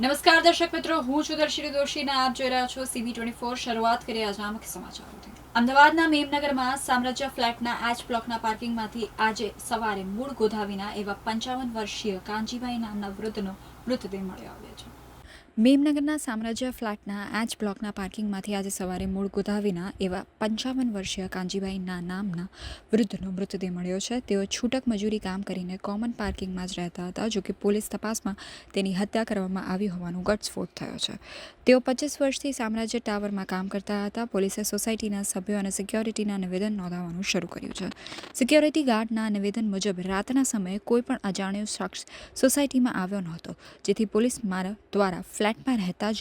નમસ્કાર દર્શક મિત્રો, હું છું દર્શિની દોશી અને આપ જોઈ રહ્યા છો CB24। શરૂઆત કરીએ આજના મુખ્ય સમાચારોથી। અમદાવાદના મેમનગરમાં સામ્રાજ્ય ફ્લેટના આજ બ્લોકના પાર્કિંગમાંથી આજે સવારે મૂળ ગોધાવીના એવા 55 વર્ષીય કાંજીભાઈ નામના વૃદ્ધનો મૃતદેહ મળ્યો આવ્યો છે। મેમનગરના સામ્રાજ્ય ફ્લેટના આજ બ્લોકના પાર્કિંગમાંથી આજે સવારે મૂળ ગોધાવીના એવા 55 વર્ષીય કાંજીભાઈના નામના વૃદ્ધનો મૃતદેહ મળ્યો છે। તેઓ છૂટક મજૂરી કામ કરીને કોમન પાર્કિંગમાં જ રહેતા હતા, જોકે પોલીસ તપાસમાં તેની હત્યા કરવામાં આવી હોવાનો ઘટસ્ફોટ થયો છે। તેઓ 25 વર્ષથી સામ્રાજ્ય ટાવરમાં કામ કરતા હતા। પોલીસે સોસાયટીના સભ્યો અને સિક્યોરિટીના નિવેદન નોંધાવવાનું શરૂ કર્યું છે। સિક્યોરિટી ગાર્ડના નિવેદન મુજબ રાતના સમયે કોઈ પણ અજાણ્યો શખ્સ સોસાયટીમાં આવ્યો નહોતો, જેથી પોલીસ દ્વારા ફ્લેટમાં રહેતા જ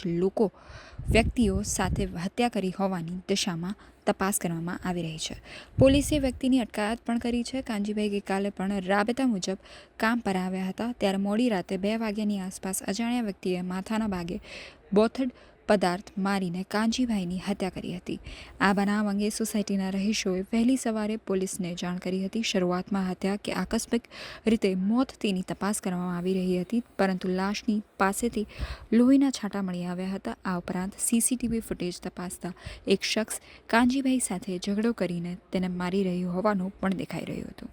વ્યક્તિઓ સાથે હત્યા કરી હોવાની દિશામાં તપાસ કરવામાં આવી રહી છે। પોલીસે વ્યક્તિની અટકાયત પણ કરી છે। કાંજીભાઈ ગઈકાલે પણ રાબેતા મુજબ કામ પર આવ્યા હતા, ત્યારે મોડી રાતે 2 વાગ્યાની આસપાસ અજાણ્યા વ્યક્તિએ માથાના ભાગે બોથડ પદાર્થ મારીને કાંજીભાઈની હત્યા કરી હતી। આ બનાવ અંગે સોસાયટીના રહીશોએ વહેલી સવારે પોલીસને જાણ કરી હતી। શરૂઆતમાં હત્યા કે આકસ્મિક રીતે મોત તેની તપાસ કરવામાં આવી રહી હતી, પરંતુ લાશની પાસેથી લોહીના છાંટા મળી આવ્યા હતા। આ ઉપરાંત CCTV ફૂટેજ તપાસતા એક શખ્સ કાંજીભાઈ સાથે ઝઘડો કરીને તેને મારી રહ્યો હોવાનું પણ દેખાઈ રહ્યું હતું।